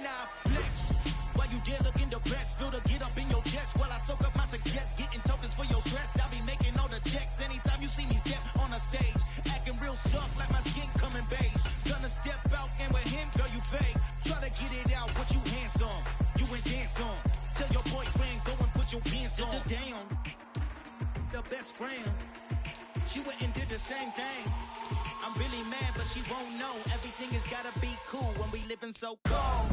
I flex. While you there looking the best, feel to get up in your chest while I soak up my success, getting tokens for your stress. I'll be making all the checks anytime you see me step on a stage, acting real soft like my skin coming beige. Gonna step out and with him, girl, you fake. Try to get it out, but you handsome. You ain't dance on. Tell your boyfriend, go and put your pants on. Damn, the best friend. She went and did the same thing. I'm really mad, but she won't know. Everything has gotta be cool when we living so cold.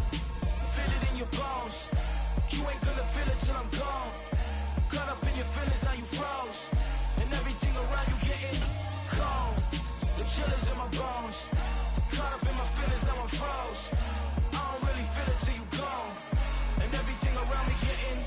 Feel it in your bones. You ain't gonna feel it till I'm gone. Caught up in your feelings, now you froze. And everything around you getting cold. The chillers in my bones. Caught up in my feelings, now I'm froze. I don't really feel it till you gone. And everything around me getting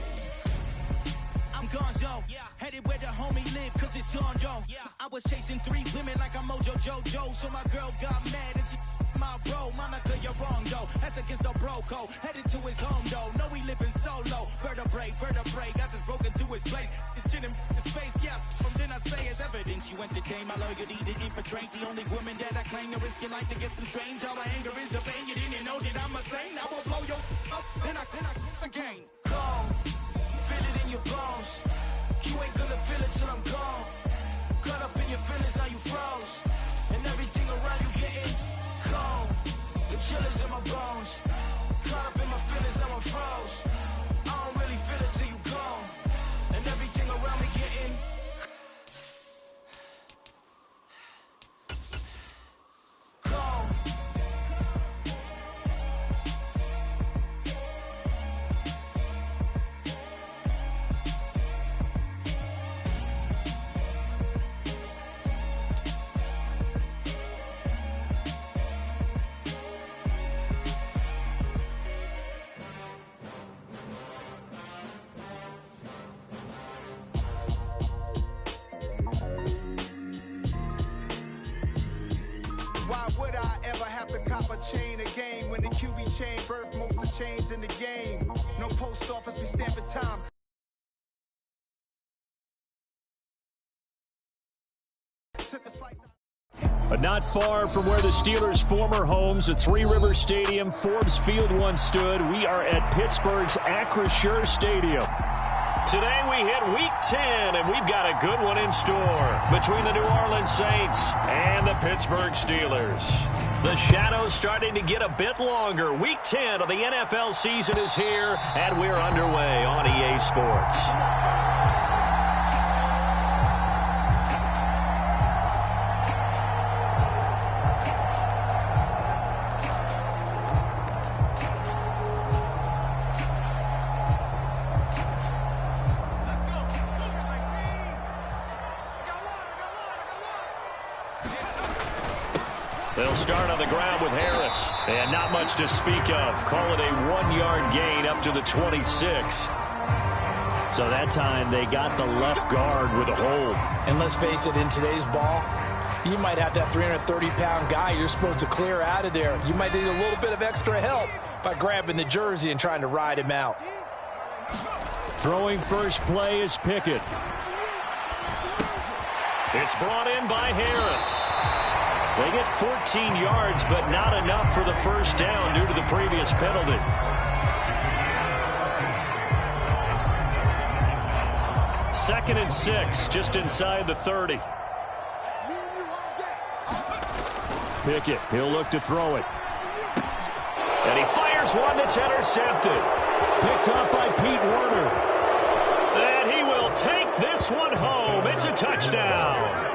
I'm gonzo, headed where the homie live, cause it's on though. I was chasing 3 women like I'm Mojo Jojo, so my girl got mad and she my bro. Monica, you're wrong though, that's against a bro code. Headed to his home though, no we living solo. Vertebrae, got just broken to his place. It's chin in his face, yeah. From then I say it's evidence you entertain my loyalty to infiltrate. The only woman that I claim to risk your life to get some strange. All my anger is a pain, you didn't know that I'm a saint. I will blow your up, then I again. Go. Feel it in your bones. You ain't gonna feel it till I'm gone. Caught up in your feelings, now you froze. And everything around you getting cold. The chillers in my bones. Caught up in my feelings, now I'm froze. I don't really feel it till you gone. And everything around me getting cold. Why would I ever have to cop a chain again when the QB chain birthed most of the chains in the game? No post office, we stamping time. Took a slice. But not far from where the Steelers' former homes at Three Rivers Stadium, Forbes Field once stood, we are at Pittsburgh's Acrisure Stadium. Today we hit Week 10, and we've got a good one in store between the New Orleans Saints and the Pittsburgh Steelers. The shadow's starting to get a bit longer. Week 10 of the NFL season is here, and we're underway on EA Sports. They'll start on the ground with Harris. And not much to speak of. Call it a 1-yard gain up to the 26. So that time they got the left guard with a hold. And let's face it, in today's ball, you might have that 330-pound guy you're supposed to clear out of there. You might need a little bit of extra help by grabbing the jersey and trying to ride him out. Throwing first play is Pickett. It's brought in by Harris. They get 14 yards, but not enough for the first down due to the previous penalty. Second and 6, just inside the 30. Pickett, he'll look to throw it. And he fires one that's intercepted. Picked up by Pete Werner. And he will take this one home. It's a touchdown.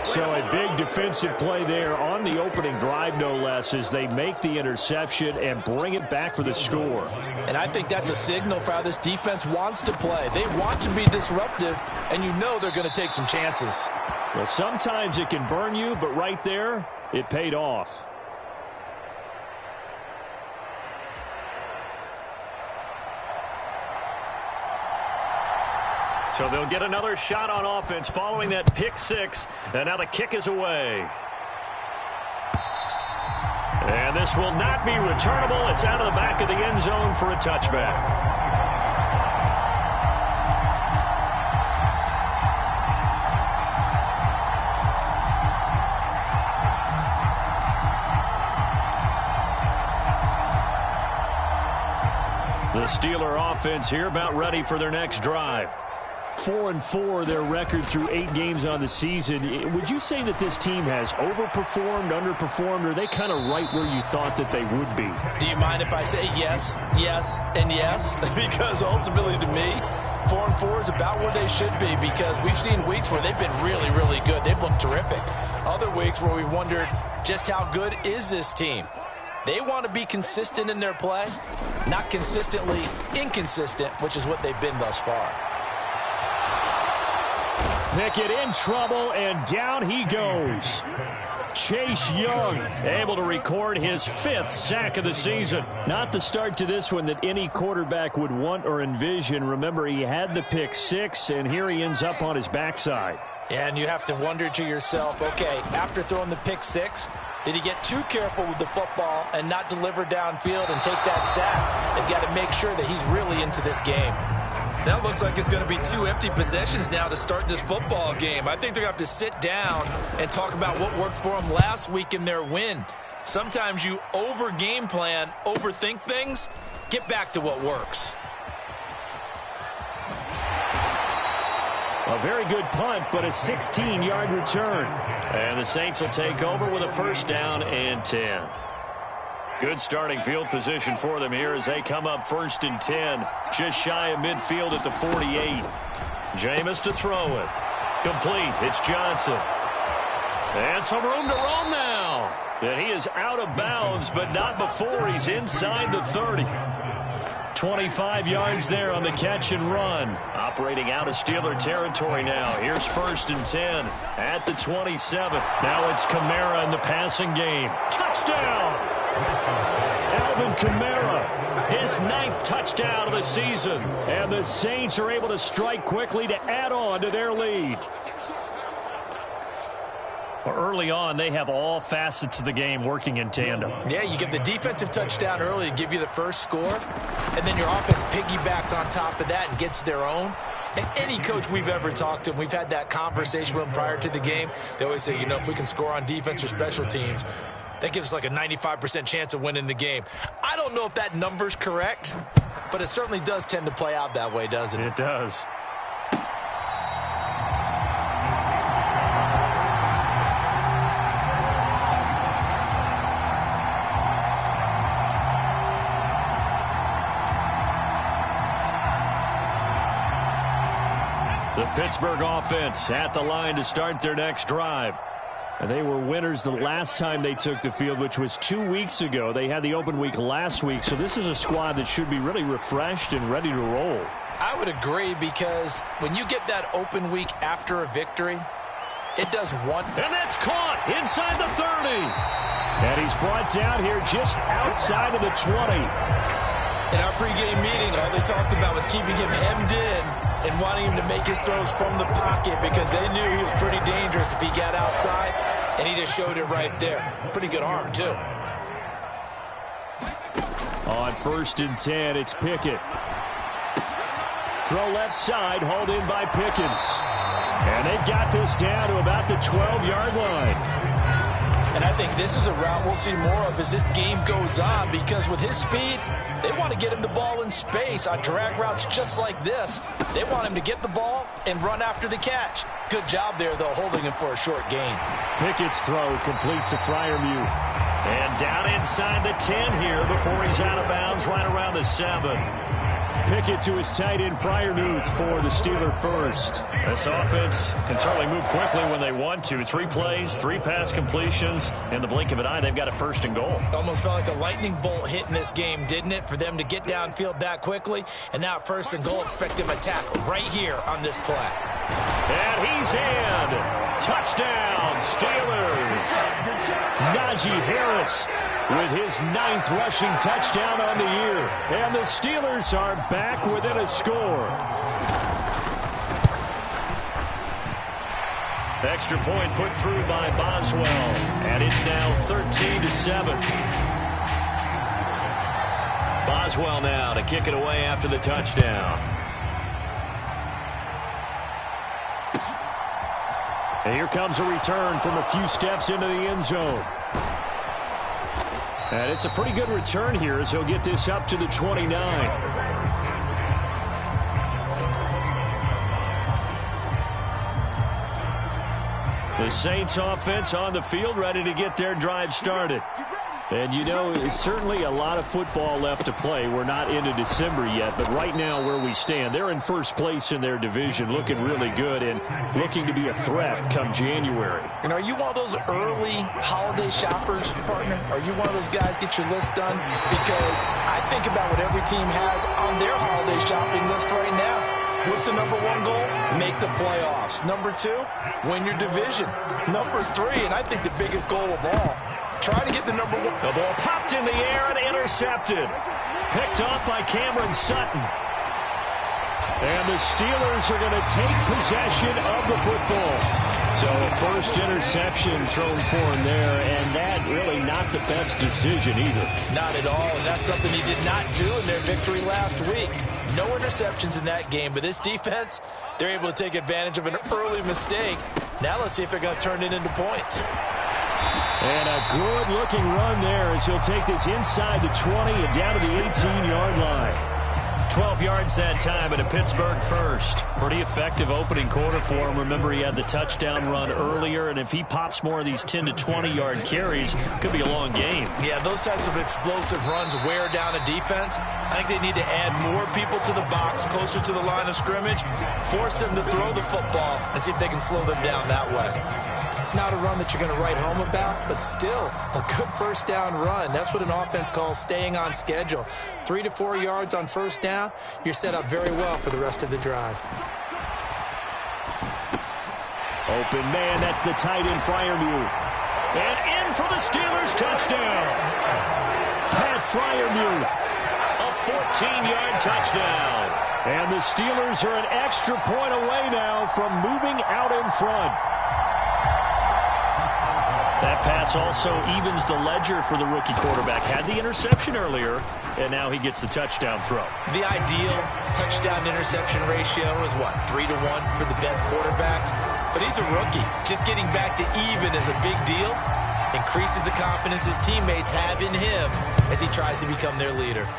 So a big defensive play there on the opening drive, no less, as they make the interception and bring it back for the score. And I think that's a signal for how this defense wants to play. They want to be disruptive, and you know they're going to take some chances. Well, sometimes it can burn you, but right there, it paid off. So they'll get another shot on offense following that pick 6. And now the kick is away. And this will not be returnable. It's out of the back of the end zone for a touchback. Steeler offense here about ready for their next drive. 4-4 their record through 8 games on the season. Would you say that this team has overperformed, underperformed, or are they kind of right where you thought that they would be? Do you mind if I say yes, yes, and yes? Because ultimately to me, 4-4 is about where they should be, because we've seen weeks where they've been really, really good. They've looked terrific. Other weeks where we've wondered just how good is this team. They want to be consistent in their play, not consistently inconsistent, which is what they've been thus far. Pickett in trouble, and down he goes. Chase Young able to record his 5th sack of the season. Not the start to this one that any quarterback would want or envision. Remember, he had the pick 6, and here he ends up on his backside. Yeah, and you have to wonder to yourself, okay, after throwing the pick 6, did he get too careful with the football and not deliver downfield and take that sack? They've got to make sure that he's really into this game. That looks like it's going to be 2 empty possessions now to start this football game. I think they're going to have to sit down and talk about what worked for them last week in their win. Sometimes you over-game plan, overthink things. Get back to what works. A very good punt, but a 16-yard return. And the Saints will take over with a 1st down and 10. Good starting field position for them here as they come up 1st and 10. Just shy of midfield at the 48. Jameis to throw it. Complete. It's Johnson. And some room to roam now. And he is out of bounds, but not before he's inside the 30. 25 yards there on the catch and run. Operating out of Steeler territory now. Here's 1st and 10 at the 27. Now it's Kamara in the passing game. Touchdown! Alvin Kamara, his 9th touchdown of the season. And the Saints are able to strike quickly to add on to their lead. Early on, they have all facets of the game working in tandem. Yeah, you get the defensive touchdown early to give you the first score, and then your offense piggybacks on top of that and gets their own. And any coach we've ever talked to, and we've had that conversation with them prior to the game, they always say, you know, if we can score on defense or special teams, that gives us like a 95% chance of winning the game. I don't know if that number's correct, but it certainly does tend to play out that way, doesn't it? It does. The Pittsburgh offense at the line to start their next drive. And they were winners the last time they took the field, which was 2 weeks ago. They had the open week last week, so this is a squad that should be really refreshed and ready to roll. I would agree, because when you get that open week after a victory, it does one. And that's caught inside the 30. And he's brought down here just outside of the 20. In our pregame meeting, all they talked about was keeping him hemmed in and wanting him to make his throws from the pocket, because they knew he was pretty dangerous if he got outside, and he just showed it right there. Pretty good arm, too. On 1st and 10, it's Pickett. Throw left side, hauled in by Pickens. And they've got this down to about the 12-yard line. And I think this is a route we'll see more of as this game goes on, because with his speed, they want to get him the ball in space on drag routes just like this. They want him to get the ball and run after the catch. Good job there, though, holding him for a short gain. Pickett's throw complete to Freiermuth. And down inside the 10 here before he's out of bounds, right around the 7. Pickett to his tight end, Freiermuth, for the Steeler first. This offense can certainly move quickly when they want to. 3 plays, 3 pass completions. In the blink of an eye, they've got a 1st and goal. Almost felt like a lightning bolt hit in this game, didn't it, for them to get downfield that quickly? And now 1st and goal, expect them to tackle right here on this play. And he's in. Touchdown, Steelers. Najee Harris with his 9th rushing touchdown on the year. And the Steelers are back within a score. Extra point put through by Boswell. And it's now 13-7. Boswell now to kick it away after the touchdown. And here comes a return from a few steps into the end zone. And it's a pretty good return here as he'll get this up to the 29. The Saints offense on the field, ready to get their drive started. And, you know, it's certainly a lot of football left to play. We're not into December yet, but right now where we stand, they're in first place in their division, looking really good and looking to be a threat come January. And are you one of those early holiday shoppers, partner? Are you one of those guys get your list done? Because I think about what every team has on their holiday shopping list right now. What's the number one goal? Make the playoffs. Number two, win your division. Number three, and I think the biggest goal of all, try to get the number one. The ball popped in the air and intercepted. Picked off by Cameron Sutton. And the Steelers are going to take possession of the football. So a first interception thrown for him there, and that really not the best decision either. Not at all, and that's something he did not do in their victory last week. No interceptions in that game, but this defense, they're able to take advantage of an early mistake. Now let's see if they're going to turn it into points. And a good-looking run there as he'll take this inside the 20 and down to the 18-yard line. 12 yards that time and a Pittsburgh first. Pretty effective opening quarter for him. Remember, he had the touchdown run earlier, and if he pops more of these 10 to 20-yard carries, could be a long game. Yeah, those types of explosive runs wear down a defense. I think they need to add more people to the box, closer to the line of scrimmage, force them to throw the football, and see if they can slow them down that way. Not a run that you're going to write home about, but still a good first down run. That's what an offense calls staying on schedule. 3 to 4 yards on first down, you're set up very well for the rest of the drive. Open man, that's the tight end Freiermuth. And in for the Steelers, touchdown. Pat Freiermuth, a 14-yard touchdown. And the Steelers are an extra point away now from moving out in front. That pass also evens the ledger for the rookie quarterback. Had the interception earlier, and now he gets the touchdown throw. The ideal touchdown-interception ratio is what, 3 to 1 for the best quarterbacks? But he's a rookie. Just getting back to even is a big deal. Increases the confidence his teammates have in him as he tries to become their leader.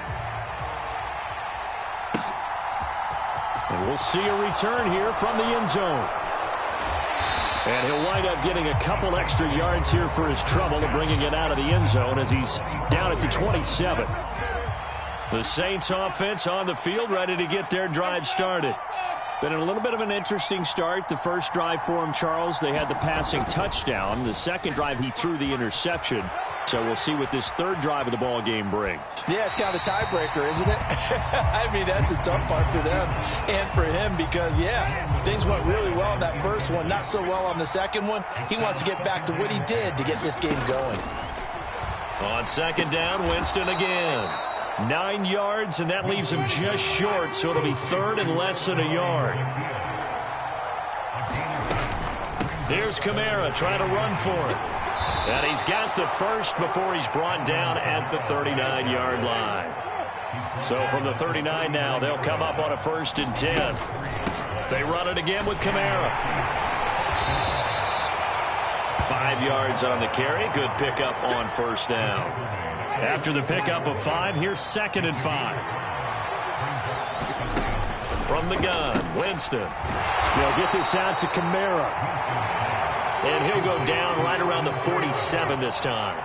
And we'll see a return here from the end zone. And he'll wind up getting a couple extra yards here for his trouble and bringing it out of the end zone as he's down at the 27. The Saints offense on the field ready to get their drive started. Been a little bit of an interesting start. The first drive for him, Charles, they had the passing touchdown. The second drive, he threw the interception. So we'll see what this third drive of the ball game brings. Yeah, it's kind of a tiebreaker, isn't it? I mean, that's a tough part for them and for him because, yeah, things went really well in that first one, not so well on the second one. He wants to get back to what he did to get this game going. On second down, Winston again. 9 yards, and that leaves him just short, so it'll be third and less than a yard. Here's Kamara trying to run for it. And he's got the first before he's brought down at the 39-yard line. So from the 39 now, they'll come up on a 1st and 10. They run it again with Kamara. 5 yards on the carry. Good pickup on first down. After the pickup of 5, here's 2nd and 5. From the gun, Winston. They'll get this out to Kamara. And he'll go down right around the 47 this time.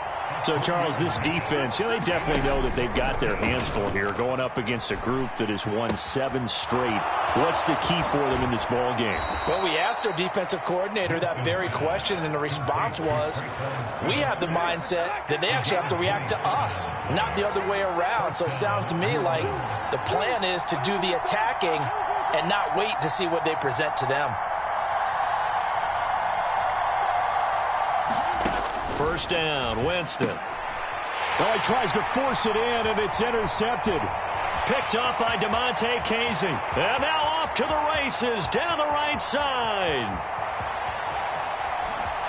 So, Charles, this defense, they definitely know that they've got their hands full here going up against a group that has won 7 straight. What's the key for them in this ball game? Well, we asked their defensive coordinator that very question, and the response was, we have the mindset that they actually have to react to us, not the other way around. So it sounds to me like the plan is to do the attacking and not wait to see what they present to them. First down, Winston. Oh, he tries to force it in, and it's intercepted. Picked up by DeMonte Casey. And now off to the races down the right side.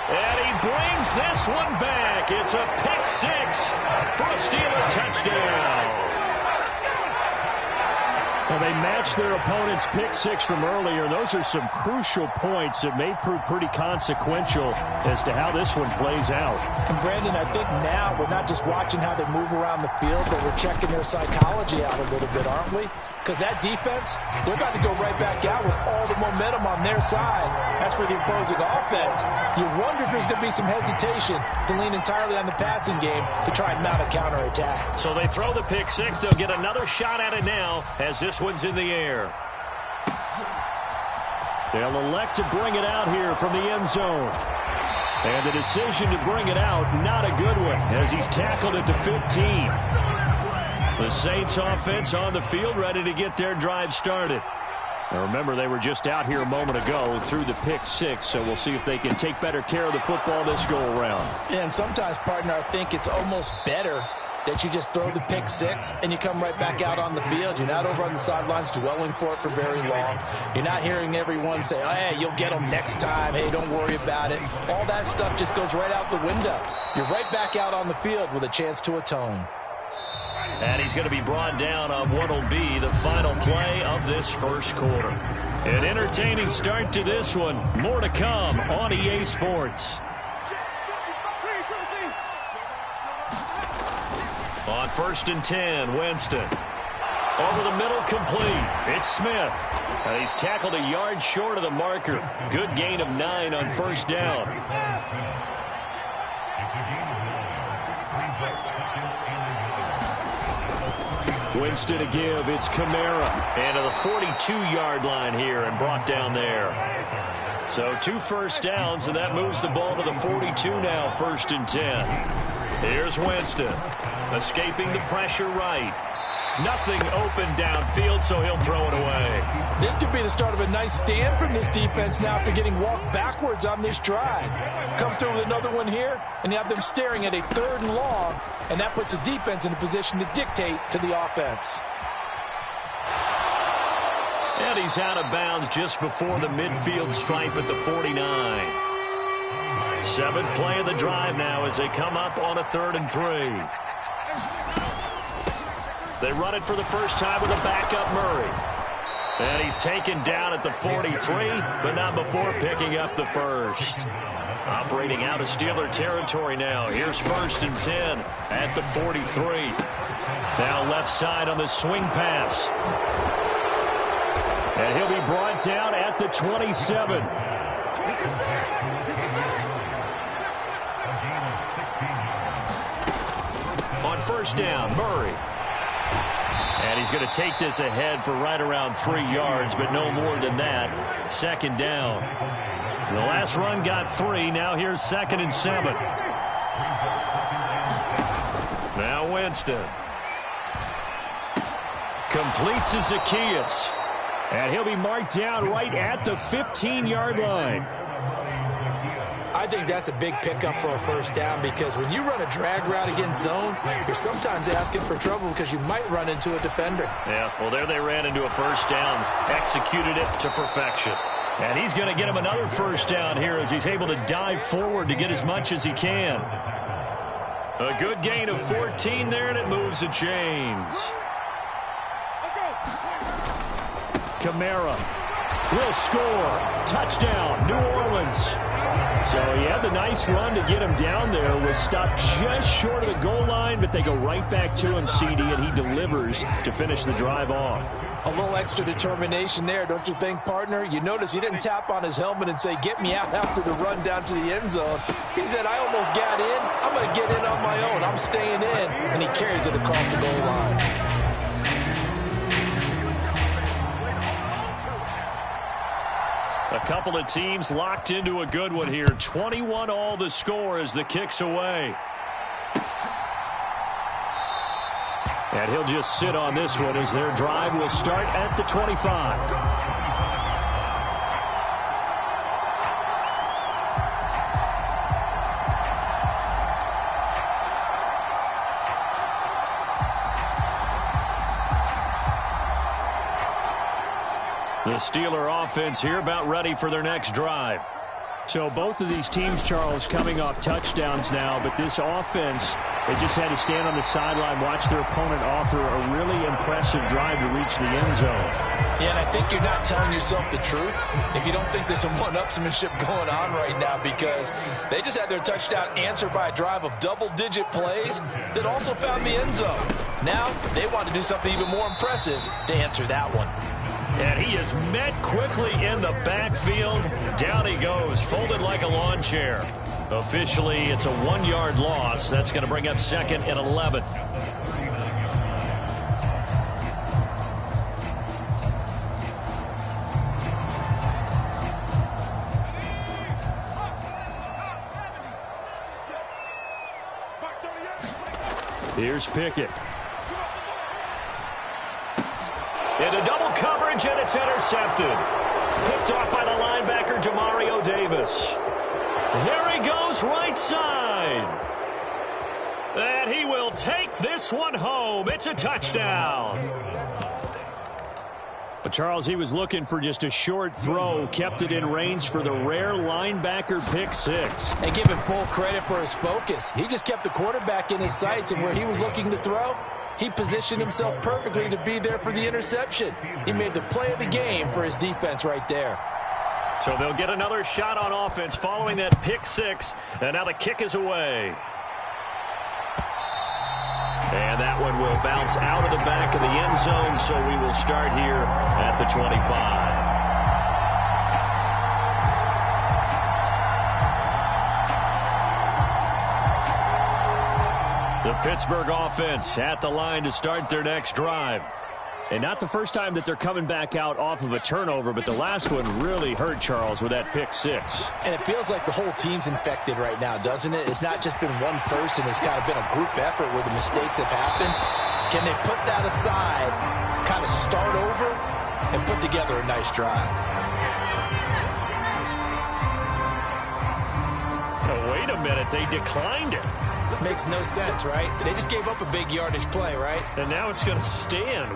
And he brings this one back. It's a pick 6 for a Steeler touchdown. Well, they matched their opponent's pick 6 from earlier. Those are some crucial points that may prove pretty consequential as to how this one plays out. And, Brandon, I think now we're not just watching how they move around the field, but we're checking their psychology out a little bit, aren't we? because that defense, they're about to go right back out with all the momentum on their side. As for the opposing offense, you wonder if there's going to be some hesitation to lean entirely on the passing game to try and mount a counterattack. So they throw the pick six. They'll get another shot at it now as this one's in the air. They'll elect to bring it out here from the end zone. And the decision to bring it out, not a good one, as he's tackled at the 15. The Saints offense on the field, ready to get their drive started. Now remember, they were just out here a moment ago through the pick six, so we'll see if they can take better care of the football this go-around. Yeah, and sometimes, partner, I think it's almost better that you just throw the pick six and you come right back out on the field. You're not over on the sidelines dwelling for it for very long. You're not hearing everyone say, oh, hey, you'll get them next time. Hey, don't worry about it. All that stuff just goes right out the window. You're right back out on the field with a chance to atone. And he's going to be brought down on what will be the final play of this first quarter. An entertaining start to this one. More to come on EA Sports. On 1st and 10, Winston. Over the middle, complete. It's Smith. And he's tackled a yard short of the marker. Good gain of 9 on first down. Winston to give. It's Kamara. And to the 42-yard line here and brought down there. So 2 first downs, and that moves the ball to the 42 now, 1st and 10. Here's Winston. Escaping the pressure right. Nothing open downfield, so he'll throw it away. This could be the start of a nice stand from this defense now after getting walked backwards on this drive. Come through with another one here, and you have them staring at a 3rd and long, and that puts the defense in a position to dictate to the offense. And he's out of bounds just before the midfield stripe at the 49. 7th play of the drive now as they come up on a 3rd and 3. They run it for the first time with a backup Murray. And he's taken down at the 43, but not before picking up the first. Operating out of Steeler territory now. Here's 1st and 10 at the 43. Now left side on the swing pass. And he'll be brought down at the 27. On first down, Murray. And he's going to take this ahead for right around 3 yards, but no more than that. 2nd down. The last run got 3. Now here's 2nd and 7. Now Winston. Complete to Zacchaeus. And he'll be marked down right at the 15-yard line. I think that's a big pickup for a first down because when you run a drag route against zone, you're sometimes asking for trouble because you might run into a defender. Yeah, well, there they ran into a first down, executed it to perfection. And he's going to get him another first down here as he's able to dive forward to get as much as he can. A good gain of 14 there, and it moves the chains. Kamara will score. Touchdown, New Orleans. So he had the nice run to get him down there. Was stopped just short of the goal line, but they go right back to him, CD, and he delivers to finish the drive off. A little extra determination there, don't you think, partner? You notice he didn't tap on his helmet and say, get me out after the run down to the end zone. He said, I almost got in. I'm going to get in on my own. I'm staying in. And he carries it across the goal line. A couple of teams locked into a good one here. 21 all the score as the kick's away. And he'll just sit on this one as their drive will start at the 25. The Steeler offense here about ready for their next drive. So both of these teams, Charles, coming off touchdowns now, but this offense, they just had to stand on the sideline, watch their opponent author a really impressive drive to reach the end zone. Yeah, and I think you're not telling yourself the truth if you don't think there's some one-upsmanship going on right now, because they just had their touchdown answered by a drive of double-digit plays that also found the end zone. Now they want to do something even more impressive to answer that one. And he is met quickly in the backfield. Down he goes, folded like a lawn chair. Officially, it's a 1-yard loss. That's going to bring up 2nd and 11. Here's Pickett. Into double coverage, and it's intercepted. Picked off by the linebacker, Demario Davis. There he goes, right side. And he will take this one home. It's a touchdown. But Charles, he was looking for just a short throw, kept it in range for the rare linebacker pick six. And give him full credit for his focus. He just kept the quarterback in his sights, and where he was looking to throw, he positioned himself perfectly to be there for the interception. He made the play of the game for his defense right there. So they'll get another shot on offense following that pick six, and now the kick is away. And that one will bounce out of the back of the end zone, so we will start here at the 25. The Pittsburgh offense at the line to start their next drive. And not the first time that they're coming back out off of a turnover, but the last one really hurt, Charles, with that pick six. And it feels like the whole team's infected right now, doesn't it? It's not just been one person. It's kind of been a group effort where the mistakes have happened. Can they put that aside, kind of start over, and put together a nice drive? Oh, wait a minute. They declined it. Makes no sense, right? They just gave up a big yardage play, right? And now it's going to stand.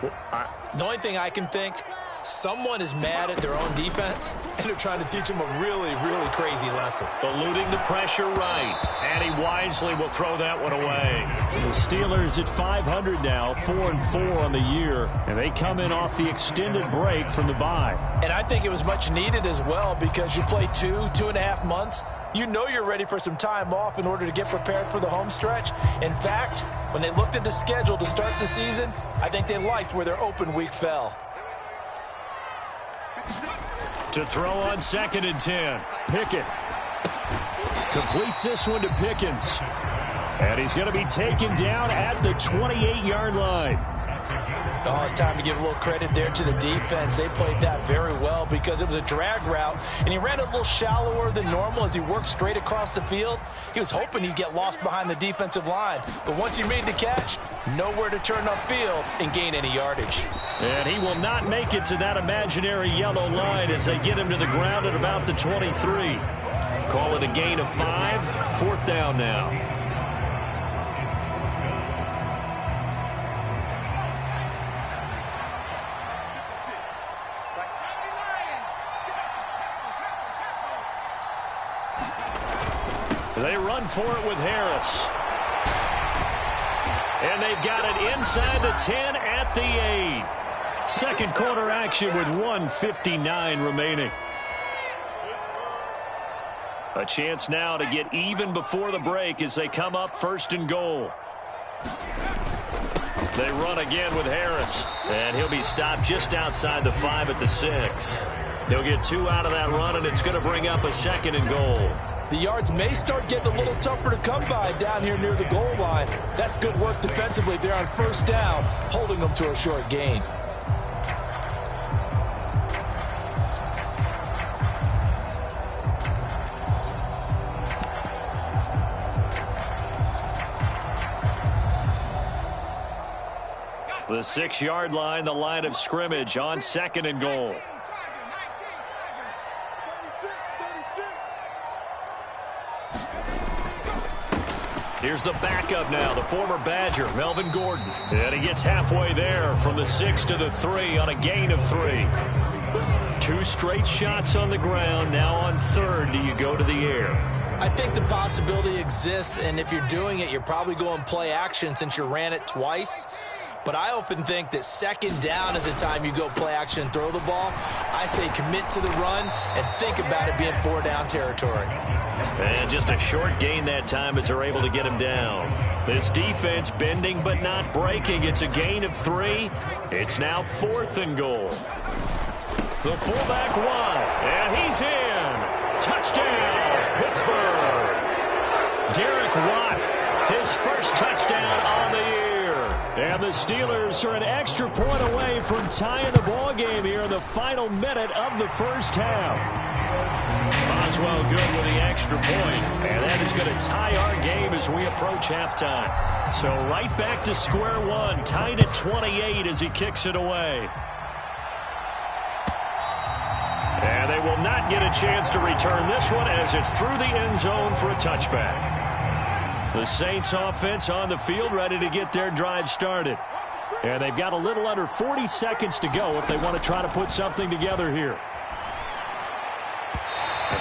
The only thing I can think, someone is mad at their own defense, and they're trying to teach them a really, really crazy lesson. Eluding the pressure right. And he wisely will throw that one away. The Steelers at 500 now, 4-4 on the year. And they come in off the extended break from the bye. And I think it was much needed as well, because you play 2.5 months. You know you're ready for some time off in order to get prepared for the home stretch. In fact, when they looked at the schedule to start the season, I think they liked where their open week fell. To throw on 2nd and 10. Pickett completes this one to Pickens. And he's going to be taken down at the 28-yard line. Oh, it's time to give a little credit there to the defense. They played that very well because it was a drag route, and he ran a little shallower than normal as he worked straight across the field. He was hoping he'd get lost behind the defensive line, but once he made the catch, nowhere to turn upfield and gain any yardage. And he will not make it to that imaginary yellow line as they get him to the ground at about the 23. Call it a gain of 5, 4th down now. They run for it with Harris. And they've got it inside the 10 at the 8. Second quarter action with 1:59 remaining. A chance now to get even before the break as they come up 1st and goal. They run again with Harris. And he'll be stopped just outside the 5 at the 6. They'll get 2 out of that run, and it's going to bring up a 2nd and goal. The yards may start getting a little tougher to come by down here near the goal line. That's good work defensively there on 1st down, holding them to a short gain. The 6-yard line, the line of scrimmage on 2nd and goal. Here's the backup now, the former Badger, Melvin Gordon. And he gets halfway there from the 6 to the 3 on a gain of 3. 2 straight shots on the ground. Now on 3rd, do you go to the air? I think the possibility exists, and if you're doing it, you're probably going play action since you ran it twice. But I often think that 2nd down is the time you go play action and throw the ball. I say commit to the run and think about it being 4-down territory. And just a short gain that time as they're able to get him down. This defense bending but not breaking. It's a gain of 3. It's now 4th and goal. The fullback wide, and he's in. Touchdown, Pittsburgh. Derek Watt, his first touchdown on the year. And the Steelers are an extra point away from tying the ball game here in the final minute of the first half. Boswell good with the extra point, and that is going to tie our game as we approach halftime. So right back to square one, tied at 28 as he kicks it away. And they will not get a chance to return this one as it's through the end zone for a touchback. The Saints offense on the field ready to get their drive started. And they've got a little under 40 seconds to go if they want to try to put something together here.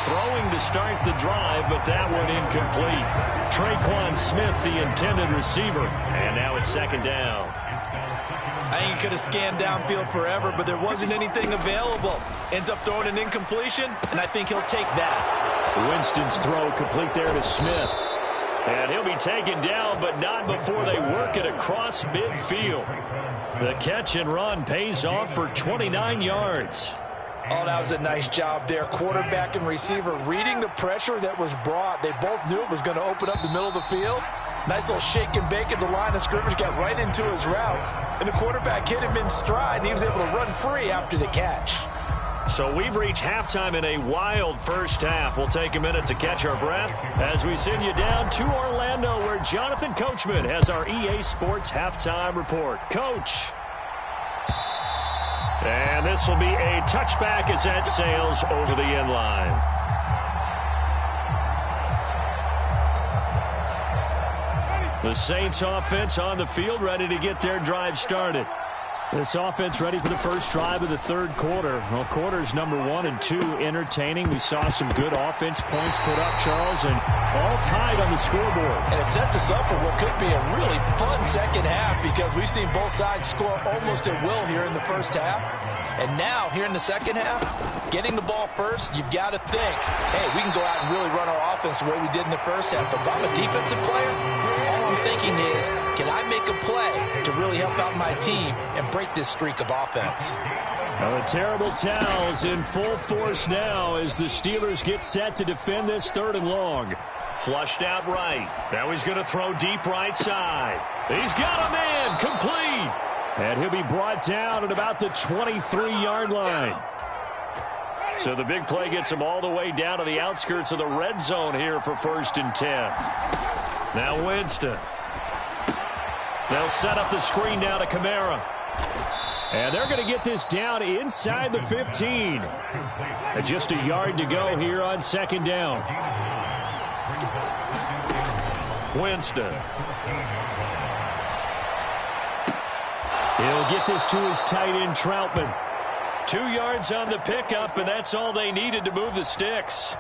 Throwing to start the drive, but that one incomplete. Traquan Smith, the intended receiver. And now it's 2nd down. I think he could have scanned downfield forever, but there wasn't anything available. Ends up throwing an incompletion, and I think he'll take that. Winston's throw complete there to Smith. And he'll be taken down, but not before they work it across midfield. The catch and run pays off for 29 yards. Oh, that was a nice job there. Quarterback and receiver reading the pressure that was brought. They both knew it was going to open up the middle of the field. Nice little shake and bake at the line of scrimmage, got right into his route. And the quarterback hit him in stride, and he was able to run free after the catch. So we've reached halftime in a wild first half. We'll take a minute to catch our breath as we send you down to Orlando, where Jonathan Coachman has our EA Sports halftime report. Coach. And this will be a touchback as that sails over the end line. The Saints offense on the field ready to get their drive started. This offense ready for the first drive of the 3rd quarter. Well, quarters number 1 and 2 entertaining. We saw some good offense points put up, Charles, and all tied on the scoreboard. And it sets us up for what could be a really fun second half because we've seen both sides score almost at will here in the first half. And now, here in the second half, getting the ball first, you've got to think, hey, we can go out and really run our offense the way we did in the first half. But if I'm a defensive player, all I'm thinking is, can I make a play to really help out my team and break this streak of offense? Well, the terrible towels in full force now as the Steelers get set to defend this 3rd and long. Flushed out right. Now he's going to throw deep right side. He's got a man complete. And he'll be brought down at about the 23-yard line. So the big play gets him all the way down to the outskirts of the red zone here for 1st and 10. Now Winston. They'll set up the screen now to Kamara. And they're going to get this down inside the 15. Just a yard to go here on 2nd down. Winston. He'll get this to his tight end, Troutman. 2 yards on the pickup, and that's all they needed to move the sticks.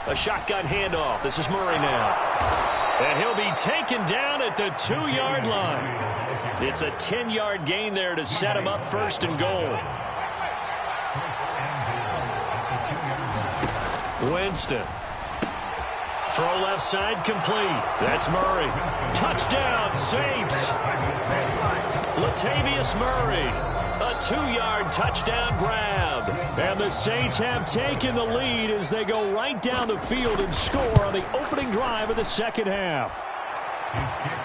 A shotgun handoff. This is Murray now. And he'll be taken down at the 2-yard line. It's a 10-yard gain there to set him up 1st and goal. Winston. Throw left side complete. That's Murray. Touchdown, Saints. Latavius Murray. A 2-yard touchdown grab. And the Saints have taken the lead as they go right down the field and score on the opening drive of the 2nd half.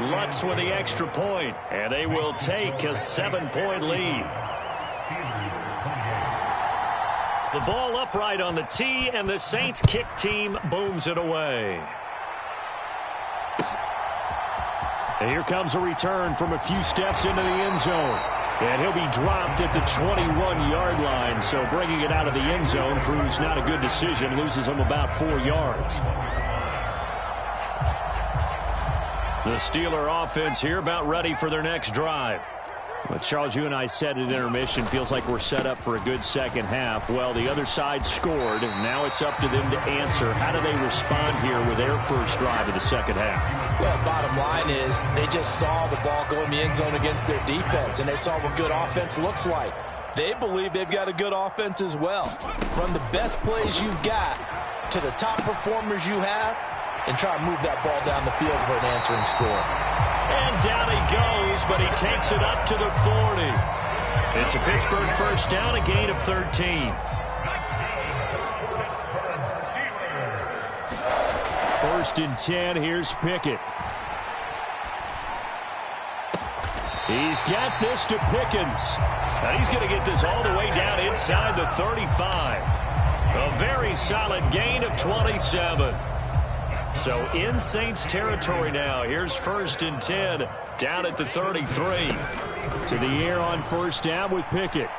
Lutz with the extra point, and they will take a 7-point lead. The ball upright on the tee, and the Saints kick team booms it away. And here comes a return from a few steps into the end zone. And he'll be dropped at the 21-yard line, so bringing it out of the end zone proves not a good decision, loses him about 4 yards. The Steeler offense here about ready for their next drive. But Charles, you and I said at intermission, feels like we're set up for a good second half. Well, the other side scored, and now it's up to them to answer. How do they respond here with their first drive of the second half? Well, bottom line is they just saw the ball go in the end zone against their defense, and they saw what good offense looks like. They believe they've got a good offense as well. Run the best plays you've got to the top performers you have, and try to move that ball down the field for an answering score. And down he goes, but he takes it up to the 40. It's a Pittsburgh first down, a gain of 13. First and 10, here's Pickett. He's got this to Pickens. And he's going to get this all the way down inside the 35. A very solid gain of 27. So in Saints territory now. Here's first and 10 down at the 33. To the air on first down with Pickett.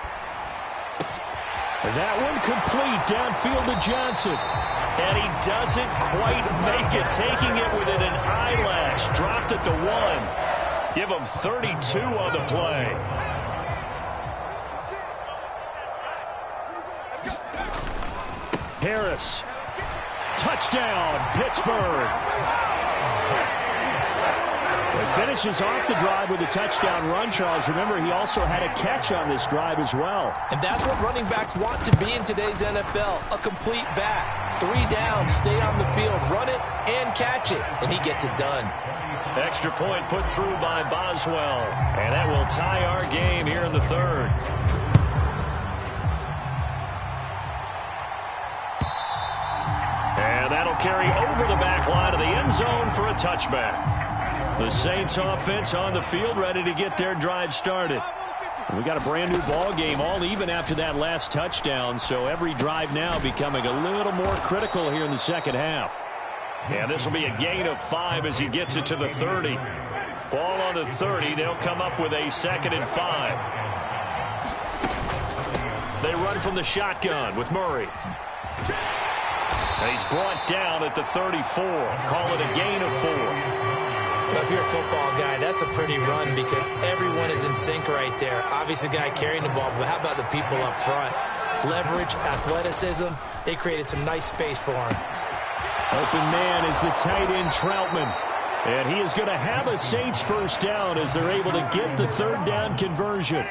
That one complete downfield to Johnson. And he doesn't quite make it, taking it within an eyelash. Dropped at the 1. Give him 32 on the play. Harris. Touchdown, Pittsburgh. It finishes off the drive with a touchdown run, Charles. Remember, he also had a catch on this drive as well. And that's what running backs want to be in today's NFL, a complete back. 3 down, stay on the field, run it, and catch it. And he gets it done. Extra point put through by Boswell. And that will tie our game here in the third. And that'll carry over the back line of the end zone for a touchback. The Saints offense on the field ready to get their drive started. And we got a brand new ball game, all even after that last touchdown. So every drive now becoming a little more critical here in the second half. And this will be a gain of 5 as he gets it to the 30. Ball on the 30. They'll come up with a 2nd and 5. They run from the shotgun with Murray. And he's brought down at the 34. Call it a gain of 4. Well, if you're a football guy, that's a pretty run because everyone is in sync right there. Obviously, the guy carrying the ball, but how about the people up front? Leverage, athleticism, they created some nice space for him. Open man is the tight end Troutman. And he is going to have a Saints first down as they're able to get the third down conversion.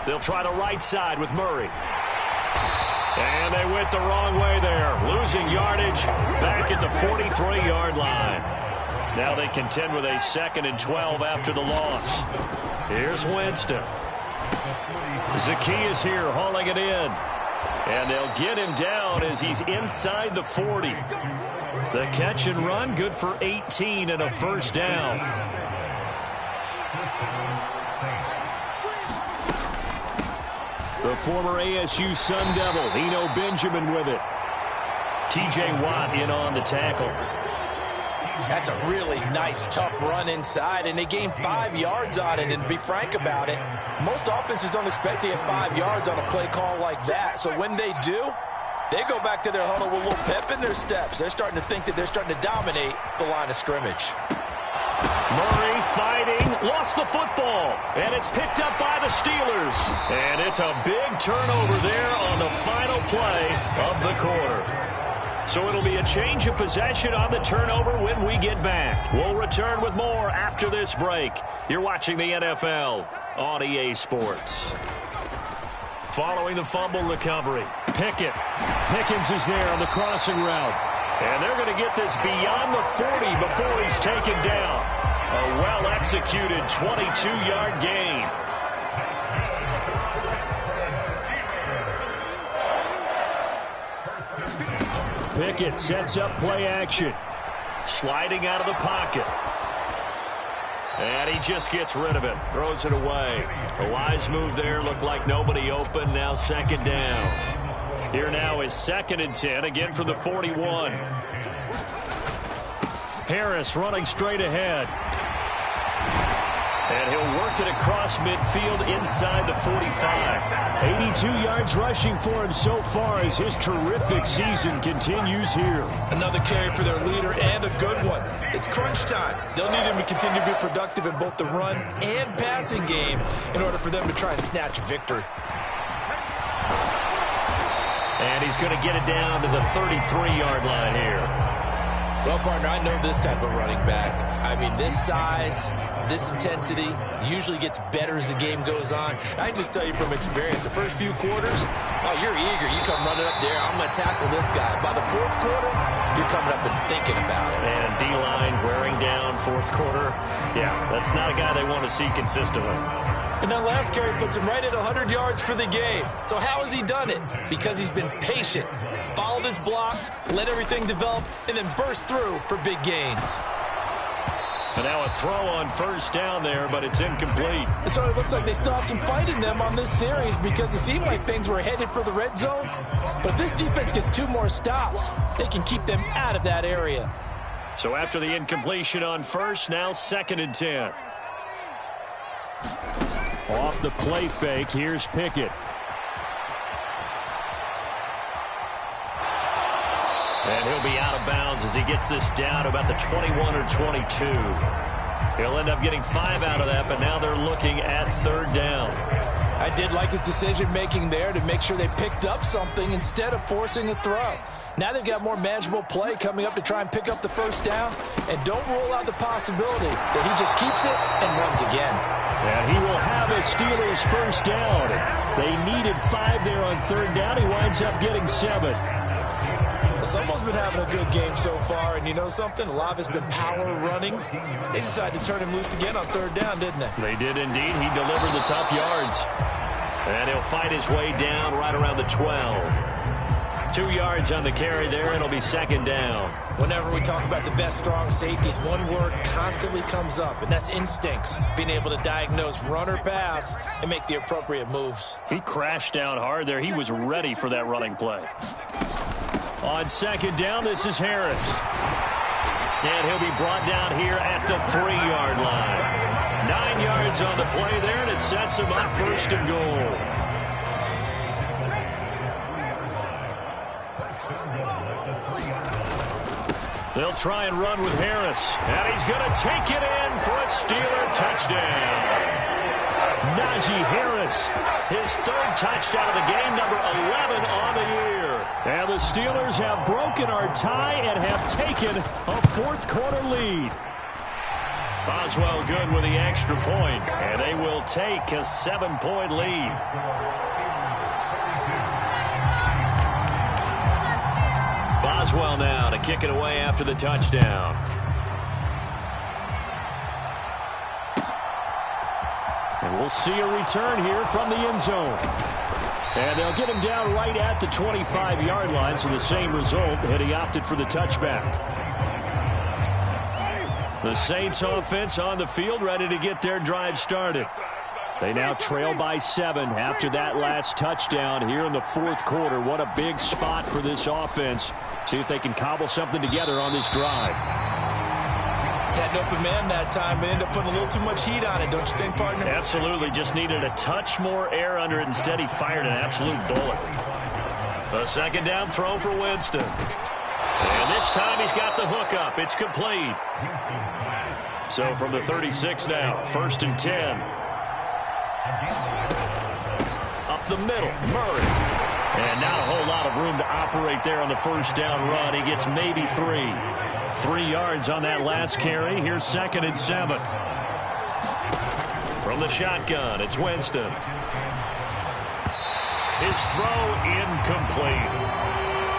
They'll try the right side with Murray. And they went the wrong way there. Losing yardage back at the 43-yard line. Now they contend with a 2nd and 12 after the loss. Here's Winston. Zacchaeus here hauling it in. And they'll get him down as he's inside the 40. The catch and run good for 18 and a first down. The former ASU Sun Devil, Eno Benjamin with it. T.J. Watt in on the tackle. That's a really nice, tough run inside, and they gained 5 yards on it. And to be frank about it, most offenses don't expect to get 5 yards on a play call like that. So when they do, they go back to their huddle with a little pep in their steps. They're starting to think that they're starting to dominate the line of scrimmage. Murray fighting, lost the football, and it's picked up by the Steelers. And it's a big turnover there on the final play of the quarter. So it'll be a change of possession on the turnover when we get back. We'll return with more after this break. You're watching the NFL on EA Sports. Following the fumble recovery, Pickett. Pickens is there on the crossing route. And they're going to get this beyond the 40 before he's taken down. A well-executed 22-yard gain. Pickett sets up play action. Sliding out of the pocket. And he just gets rid of it. Throws it away. A wise move there. Looked like nobody open. Now 2nd down. Here now is 2nd and 10. Again for the 41. Harris running straight ahead. And he'll work it across midfield inside the 45. 82 yards rushing for him so far as his terrific season continues here. Another carry for their leader and a good one. It's crunch time. They'll need him to continue to be productive in both the run and passing game in order for them to try and snatch a victory. And he's going to get it down to the 33-yard line here. Well, partner, I know this type of running back. I mean, this size, this intensity usually gets better as the game goes on. I just tell you from experience, the first few quarters, oh, you're eager. You come running up there, I'm going to tackle this guy. By the fourth quarter, you're coming up and thinking about it. And D-line wearing down fourth quarter. Yeah, that's not a guy they want to see consistently. And that last carry puts him right at 100 yards for the game. So how has he done it? Because he's been patient, followed his blocks, let everything develop, and then burst through for big gains. And now a throw on first down there, but it's incomplete. So it looks like they still have some fight in them on this series because it seemed like things were headed for the red zone. But if this defense gets 2 more stops, they can keep them out of that area. So after the incompletion on first, now 2nd and 10. Off the play fake, here's Pickett. And he'll be out of bounds as he gets this down to about the 21 or 22. He'll end up getting 5 out of that, but now they're looking at 3rd down. I did like his decision-making there to make sure they picked up something instead of forcing a throw. Now they've got more manageable play coming up to try and pick up the first down, and don't rule out the possibility that he just keeps it and runs again. And he will have a Steelers first down. They needed 5 there on 3rd down. He winds up getting 7. Someone's been having a good game so far, and you know something? A lot of it's been power running. They decided to turn him loose again on 3rd down, didn't they? They did indeed. He delivered the tough yards. And he'll fight his way down right around the 12. 2 yards on the carry there. It'll be 2nd down. Whenever we talk about the best strong safeties, one word constantly comes up, and that's instincts. Being able to diagnose run or pass and make the appropriate moves. He crashed down hard there. He was ready for that running play. On 2nd down, this is Harris. And he'll be brought down here at the 3-yard line. 9 yards on the play there, and it sets him up 1st and goal. They'll try and run with Harris. And he's going to take it in for a Steeler touchdown. Najee Harris, his 3rd touchdown of the game, number 11 on the year. And the Steelers have broken our tie and have taken a 4th quarter lead. Boswell good with the extra point, and they will take a 7-point lead. Boswell now to kick it away after the touchdown. And we'll see a return here from the end zone. And they'll get him down right at the 25-yard line, so the same result, had he opted for the touchback. The Saints offense on the field, ready to get their drive started. They now trail by 7 after that last touchdown here in the 4th quarter. What a big spot for this offense. See if they can cobble something together on this drive. Had an open man that time, but ended up putting a little too much heat on it, don't you think, partner? Absolutely. Just needed a touch more air under it. Instead, he fired an absolute bullet. A 2nd down throw for Winston. And this time he's got the hook up. It's complete. So from the 36 now, 1st and 10. Up the middle, Murray. And not a whole lot of room to operate there on the 1st down run. He gets maybe 3. 3 yards on that last carry. Here's 2nd and 7. From the shotgun, it's Winston. His throw incomplete.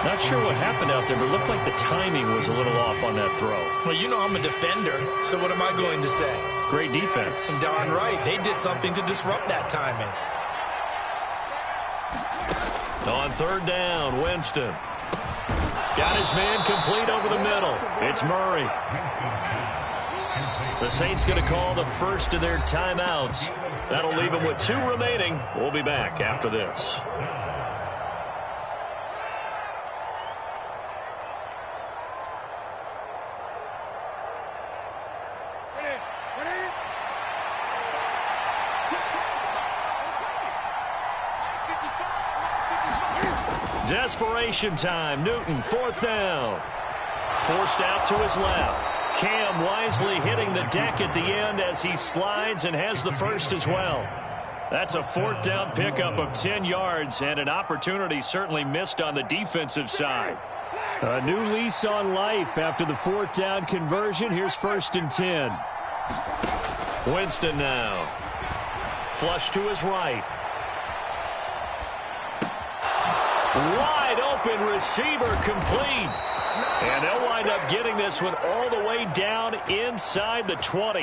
Not sure what happened out there, but it looked like the timing was a little off on that throw. Well, you know I'm a defender, so what am I going to say? Great defense. Darn right. They did something to disrupt that timing. On 3rd down, Winston. Got his man complete over the middle. It's Murray. The Saints going to call the first of their timeouts. That'll leave them with 2 remaining. We'll be back after this. Desperation time. Newton, 4th down. Forced out to his left. Cam wisely hitting the deck at the end as he slides and has the first as well. That's a 4th down pickup of 10 yards and an opportunity certainly missed on the defensive side. A new lease on life after the 4th down conversion. Here's 1st and 10. Winston now. Flush to his right. Wide open receiver complete. And they'll wind up getting this one all the way down inside the 20.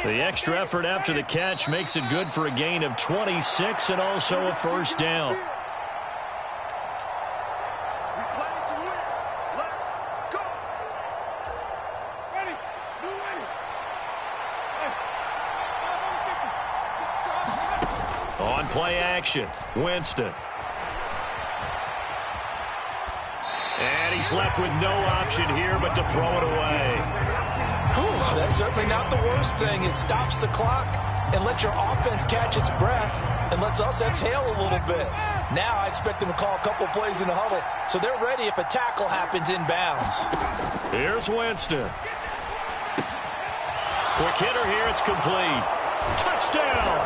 The extra effort after the catch makes it good for a gain of 26 and also a 1st down. On play action, Winston. And he's left with no option here but to throw it away. Whew, that's certainly not the worst thing. It stops the clock and lets your offense catch its breath and lets us exhale a little bit. Now I expect them to call a couple plays in the huddle so they're ready if a tackle happens inbounds. Here's Winston. Quick hitter here. It's complete. Touchdown!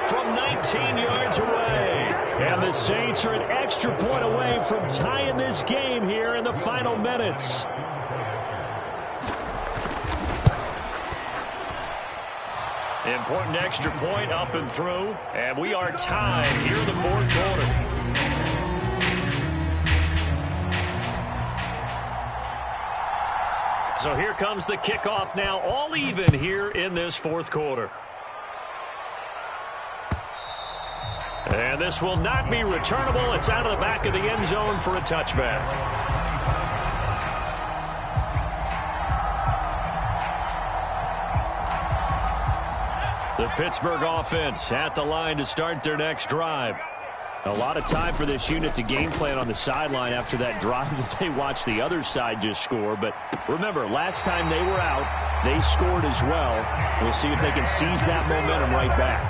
From 19 yards away. And the Saints are an extra point away from tying this game here in the final minutes. Important extra point up and through. And we are tied here in the 4th quarter. So here comes the kickoff now, all even here in this 4th quarter. And this will not be returnable. It's out of the back of the end zone for a touchback. The Pittsburgh offense at the line to start their next drive. A lot of time for this unit to game plan on the sideline after that drive that they watched the other side just score. But remember, last time they were out, they scored as well. We'll see if they can seize that momentum right back.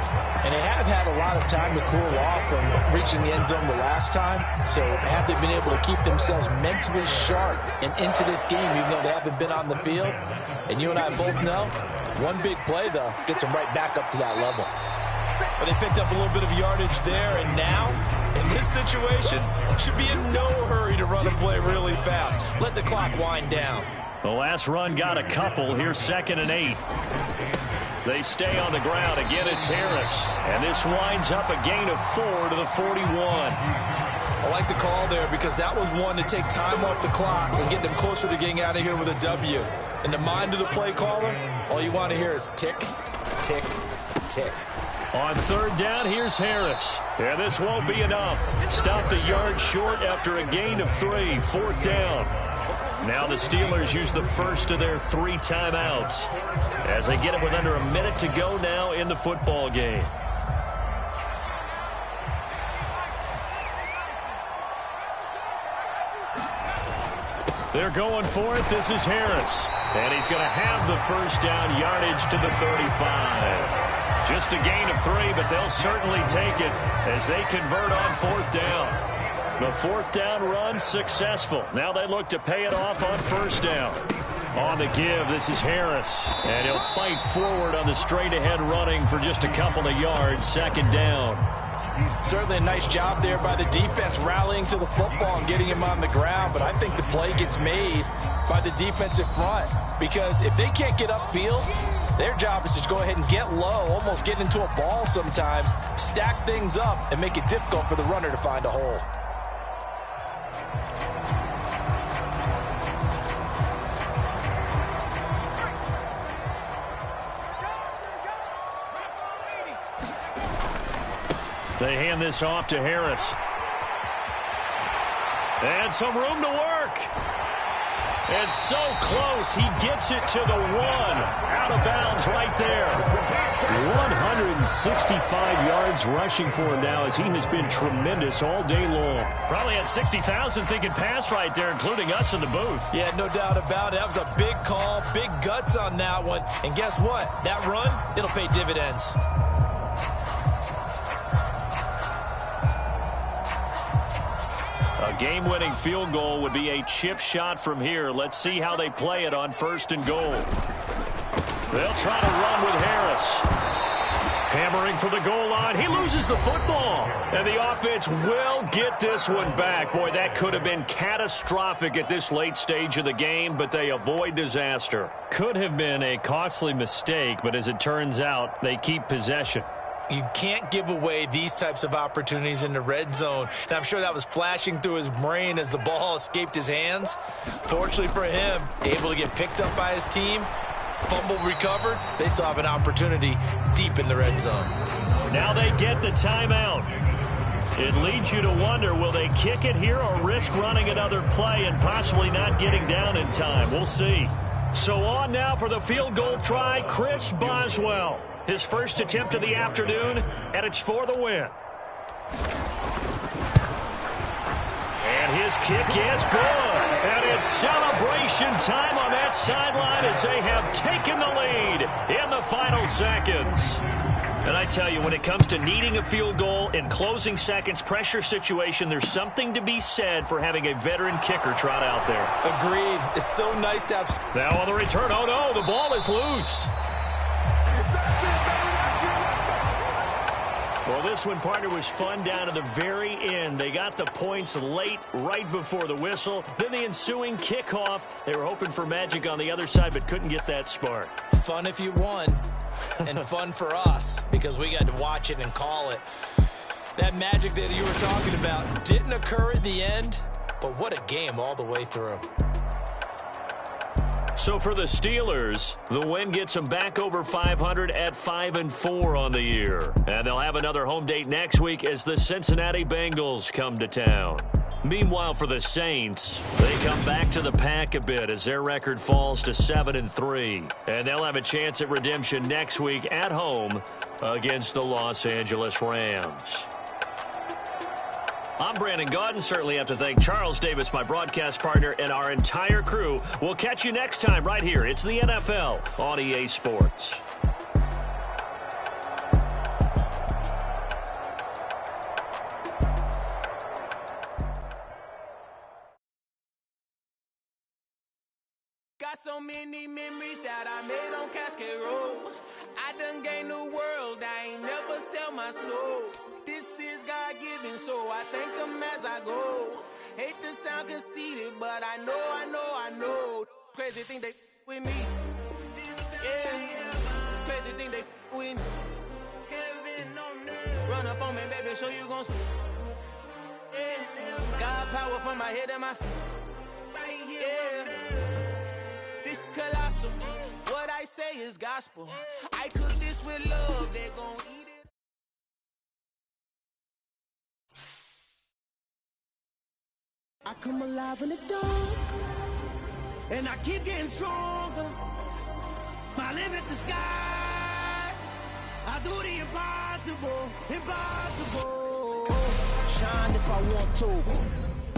And they have had a lot of time to cool off from reaching the end zone the last time. So have they been able to keep themselves mentally sharp and into this game even though they haven't been on the field? And you and I both know, one big play, though, gets them right back up to that level. Well, they picked up a little bit of yardage there, and now, in this situation, should be in no hurry to run a play really fast. Let the clock wind down. The last run got a couple. Here's 2nd and 8. They stay on the ground. Again, it's Harris. And this winds up a gain of 4 to the 41. I like the call there because that was one to take time off the clock and get them closer to getting out of here with a W. In the mind of the play caller, all you want to hear is tick, tick, tick. On 3rd down, here's Harris. And this won't be enough. Stopped a yard short after a gain of 3. 4th down. Now the Steelers use the first of their 3 timeouts as they get it with under a minute to go now in the football game. They're going for it. This is Harris. And he's going to have the 1st down, yardage to the 35. Just a gain of 3, but they'll certainly take it as they convert on 4th down. The 4th down run successful. Now they look to pay it off on 1st down. On the give, this is Harris. And he'll fight forward on the straight-ahead running for just a couple of yards. 2nd down. Certainly a nice job there by the defense rallying to the football and getting him on the ground. But I think the play gets made by the defensive front. Because if they can't get upfield, their job is to go ahead and get low, almost get into a ball sometimes, stack things up, and make it difficult for the runner to find a hole. They hand this off to Harris. And some room to work. And so close, he gets it to the 1. Out of bounds right there. 165 yards rushing for him now as he has been tremendous all day long. Probably had 60,000 thinking pass right there, including us in the booth. Yeah, no doubt about it. That was a big call, big guts on that one. And guess what? That run, it'll pay dividends. game-winning field goal would be a chip shot from here. Let's see how they play it on 1st and goal. They'll try to run with Harris. Hammering for the goal line. He loses the football. And the offense will get this one back. Boy, that could have been catastrophic at this late stage of the game, but they avoid disaster. Could have been a costly mistake, but as it turns out, they keep possession. You can't give away these types of opportunities in the red zone. And I'm sure that was flashing through his brain as the ball escaped his hands. Fortunately for him, able to get picked up by his team. Fumble recovered. They still have an opportunity deep in the red zone. Now they get the timeout. It leads you to wonder, will they kick it here or risk running another play and possibly not getting down in time? We'll see. So on now for the field goal try, Chris Boswell. His first attempt of the afternoon, and it's for the win. And his kick is good. And it's celebration time on that sideline as they have taken the lead in the final seconds. And I tell you, when it comes to needing a field goal in closing seconds, pressure situation, there's something to be said for having a veteran kicker trot out there. Agreed. It's so nice to have... Now on the return, oh no, the ball is loose. Well, this one, partner, was fun down to the very end. They got the points late, right before the whistle. Then the ensuing kickoff. They were hoping for magic on the other side, but couldn't get that spark. Fun if you won, and fun for us, because we got to watch it and call it. That magic that you were talking about didn't occur at the end, but what a game all the way through. So for the Steelers, the win gets them back over 500 at 5-4 on the year. And they'll have another home date next week as the Cincinnati Bengals come to town. Meanwhile, for the Saints, they come back to the pack a bit as their record falls to 7-3. And they'll have a chance at redemption next week at home against the Los Angeles Rams. I'm Brandon Gaudin. Certainly have to thank Charles Davis, my broadcast partner, and our entire crew. We'll catch you next time right here. It's the NFL on EA Sports. Got so many memories that I made on Cascade Road. I done gained the world. I ain't never sell my soul. This is God-given, so I thank him as I go. Hate to sound conceited, but I know. Crazy thing they with me. Yeah. Crazy thing they with me. Run up on me, baby, show you gon' see. Yeah. God power from my head and my feet. Yeah. This colossal. What I say is gospel. I cook this with love, they gon' eat it. I come alive in the dark, and I keep getting stronger. My limit's the sky. I do the impossible. Shine if I want to.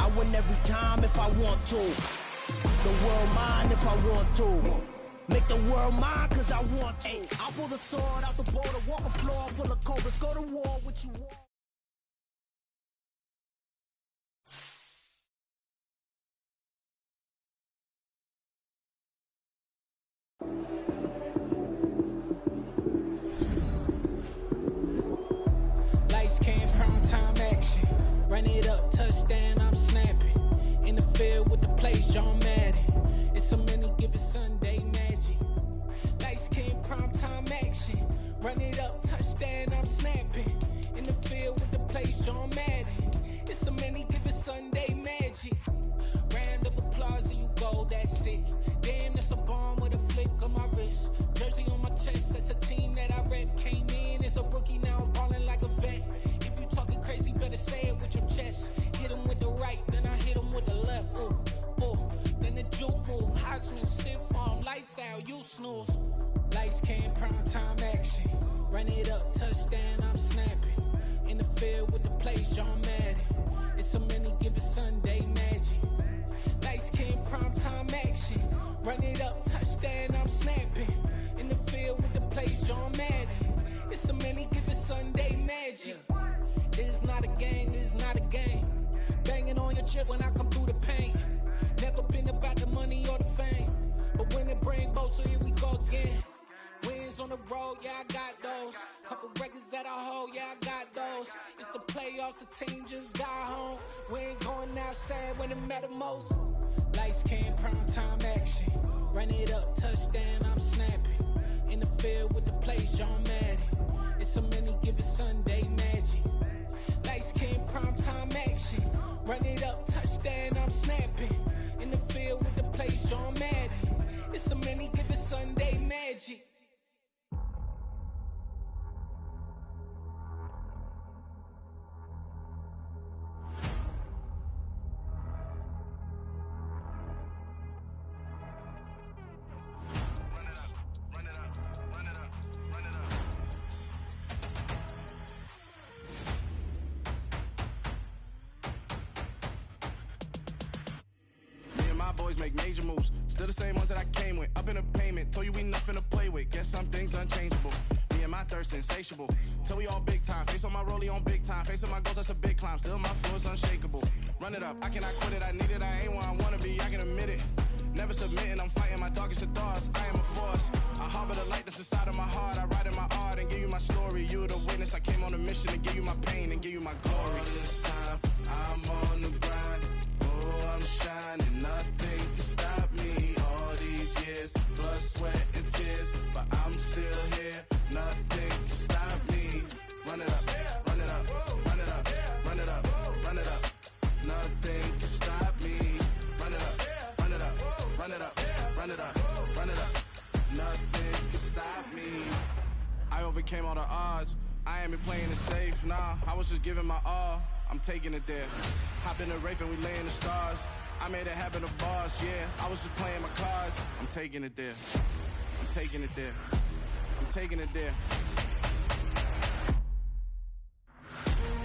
I win every time if I want to. The world mine if I want to. Make the world mine cause I want to. I pull the sword out the border, walk a floor full of cobras, go to war with you want. Lights came, prime time action. Run it up, touchdown, I'm snapping. In the field with the plays, John Madden. It's so many, give it Sunday magic. Lights came, prime time action. Run it up, touchdown, I'm snapping. In the field with the plays, John Madden. It's so many, give it Sunday magic. Round of applause and you go, that's it. Damn, that's a bomb with a flick on my wrist. Jersey on my chest, that's a team that I rep. Came in as a rookie, now I'm balling like a vet. If you talking crazy, better say it with your chest. Hit him with the right, then I hit him with the left. Then the juke move, Heisman, stiff arm, lights out, you snooze. Lights came, prime time action. Run it up, touchdown, I'm snapping. In the field with the plays, John Madden. It's so many, give it Sunday magic. Lights came, prime time action. Run it up, touchdown, I'm snapping. In the field with the plays, John Madden. It's so many, give it Sunday magic. This is not a game, this is not a game. Banging on your chest. chip when I come through the pain. Never been about the money or the fame. But when it bring both, so here we go again. Wins on the road, yeah, I got those. Couple records that I hold, yeah, I got those. It's the playoffs, the team just got home. We ain't going outside when it matter most. Lights came, prime time action. Run it up, touchdown, I'm snapping. In the field with the plays, John Madden. It's so many, give it Sunday magic. Lights came, prime time action. Run it up, touchdown, I'm snapping. In the field with the plays, John Madden. It's so many, give it Sunday magic. Boys make major moves, still the same ones that I came with. Up in a payment, told you we nothing to play with. Guess some things unchangeable. Me and my thirst insatiable. Till we all big time. Face on my rollie on big time. Facing my goals, that's a big climb. Still my flow is unshakable. Run it up, I cannot quit it. I need it, I ain't where I wanna be. I can admit it. Never submitting, I'm fighting my darkest of thoughts. I am a force. I harbor the light that's inside of my heart. I write in my art and give you my story. You the witness. I came on a mission to give you my pain and give you my glory. All this time, I'm on the grind. Oh, I'm shining. Nothing can stop me. All these years, blood, sweat, and tears. But I'm still here. Nothing can stop me. Run it up, run it up, run it up, run it up, run it up. Nothing can stop me. Run it up, run it up, run it up, run it up, run it up. Nothing can stop me. I overcame all the odds. I ain't been playing it safe, nah. I was just giving my all. I'm taking it there. Hop in the Wraith and we lay in the stars. I made it happen to boss, yeah. I was just playing my cards. I'm taking it there. I'm taking it there. I'm taking it there.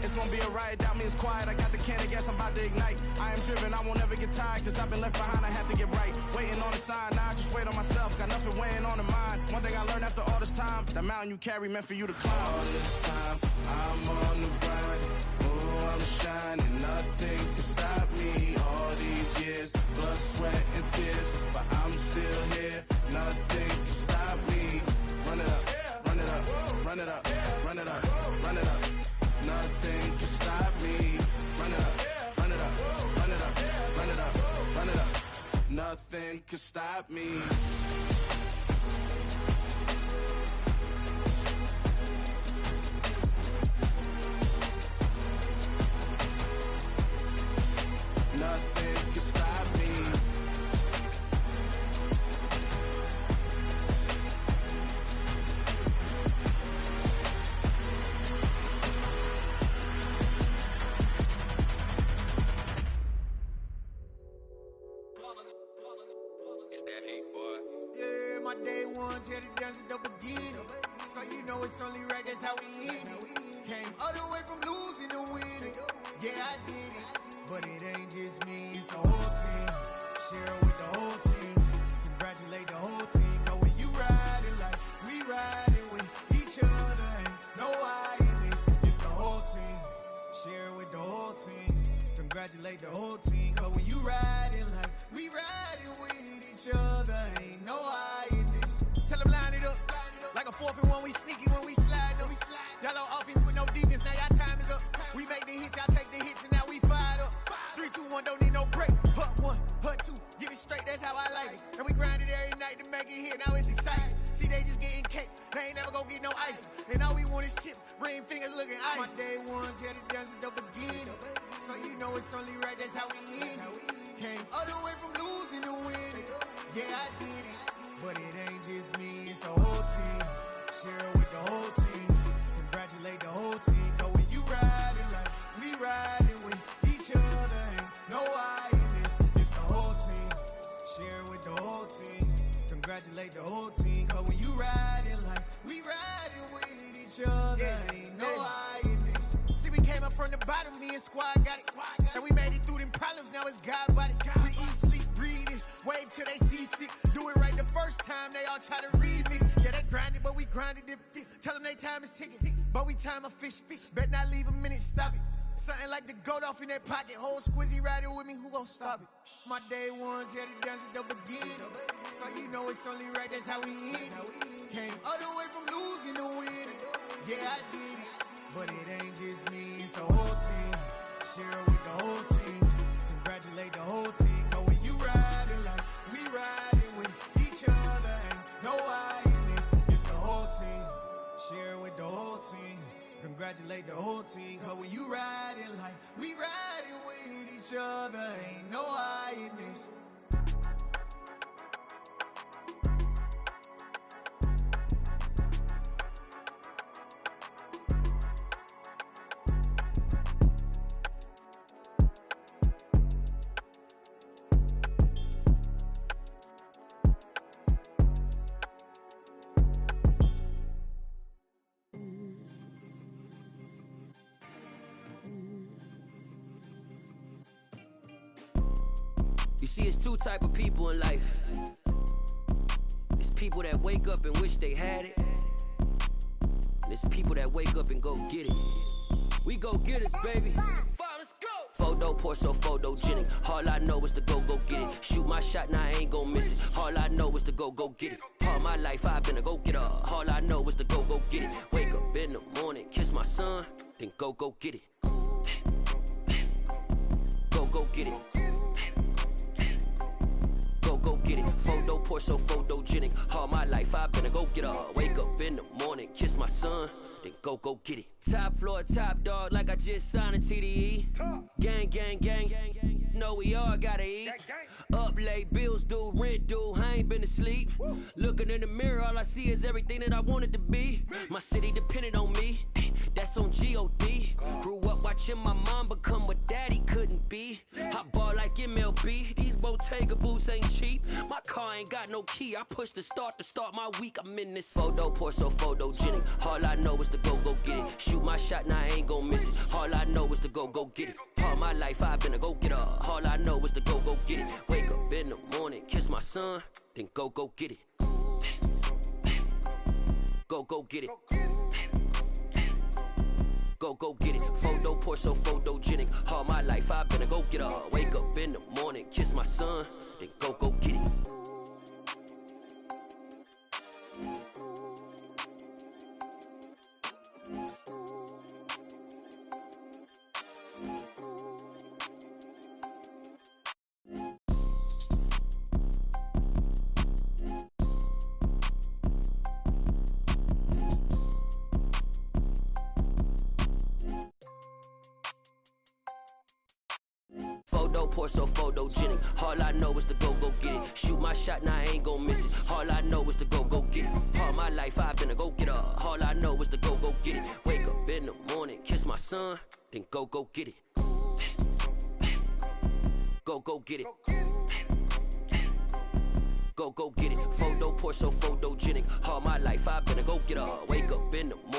It's gonna be a riot, doubt me it's quiet. I got the can of gas, I'm about to ignite. I am driven, I won't ever get tired, cause I've been left behind, I have to get right. Waiting on the sign, now I just wait on myself. Got nothing weighing on the mind. One thing I learned after all this time, that mountain you carry meant for you to climb. All this time, I'm on the grind. Oh, I'm shining, nothing can stop me. All these years, blood, sweat, and tears. But I'm still here, nothing can stop me. Run it up, run it up, run it up, run it up, run it up. Nothing can stop me. Run it up, run it up, run it up, run it up, run it up. Nothing can stop me. Nothing can stop me. It's that hate, boy. Yeah, my day ones here to dance at the beginning. So you know it's only right, that's how we end it. Came all the way from losing to winning. Yeah, I did it. But it ain't just me, it's the whole team. Share it with the whole team. Congratulate the whole team. Cause when you riding like we riding with each other, ain't no I in this. It's the whole team. Share it with the whole team. Congratulate the whole team. Cause when you riding like we riding with each other, ain't no I in this. Tell them line it up. Like a 4th and 1, we sneaky when we slide them. Yellow offense with no defense, now y'all time is up. We make the hits, y'all take the hits, and now we fired up. 3, 2, 1, don't need no break. Hut 1, hut 2, give it straight, that's how I like it. And we grind it every night to make it hit, now it's exciting. See, they just getting cake, they ain't never gonna get no ice. And all we want is chips, ring fingers looking ice. My day ones here to dance at the beginning. So you know it's only right, that's how we end it. Came all the way from losing to winning. Yeah, I did it. But it ain't just me, it's the whole team. Share it with the whole team. Congratulate the whole team. Cause when you riding like we riding with each other, ain't no I in this. It's the whole team. Share it with the whole team. Congratulate the whole team. Cause when you riding like we riding with each other, ain't no I in this. See, we came up from the bottom, me and squad got it. And we made it through them problems, now it's God body. We eat, sleep, breathe this, wave till they see sick. Do it right the first time, they all try to remix. Yeah, they grinded, but we grinded different. Tell them they time is ticking, but we time a fish. Bet not leave a minute, stop it. Something like the goat off in that pocket. Whole squizzy riding with me, who gon' stop it? My day ones here to dance at the beginning. So you know it's only right, that's how we end. Came all the way from losing to winning. Yeah, I did it, but it ain't just me, it's the whole team. Share it with the whole team. Congratulate the whole team. Cause when you riding like we riding with each other, ain't no I in this, it's the whole team. Share it with the whole team. Congratulate the whole team. Cause when you riding like we riding with each other, ain't no I in this. You see, it's two type of people in life. It's people that wake up and wish they had it. And it's people that wake up and go get it. We go get it, baby. Let's go. Photo pour so photogenic. All I know is to go get it. Shoot my shot, now I ain't gon' miss it. All I know is to go get it. All my life I've been a go-getter. All I know is to go get it. Wake up in the morning, kiss my son, then go get it. Go get it. Go get it. Photo pour so photogenic. All my life I've been a go-getter. Wake up in the morning, kiss my son, then go get it. Top floor, top dog, like I just signed a TDE. Gang, gang, gang. Know we all gotta eat. Up late, bills due, rent due, I ain't been asleep. Looking in the mirror, all I see is everything that I wanted to be. My city depended on me, that's on G.O.D. Grew up watching my mom become what daddy couldn't be. I ball like MLB, these Bottega boots ain't cheap. My car ain't got no key, I push the start to start my week. I'm in this photo pour so photogenic. All I know is to go get it. Shoot my shot, now I ain't gon' miss it. All I know is to go get it. All my life I've been a go-getter. All I know is to go get it. Wake up in the morning, kiss my son, then go get it. Go get it. Go get it. Photo pour so photogenic. All my life I've been a go-getter. Wake up in the morning, kiss my son, then go get it. Photo pour so photogenic. All I know is to go get it. Shoot my shot, now I ain't gon' miss it. All I know is to go get it. All my life I've been a go-getter. All I know is to go get it. Wake up in the morning, kiss my son, then go get it. Go get it. Go get it. Photo pour so photogenic. All my life I've been a go-getter. Wake up in the morning.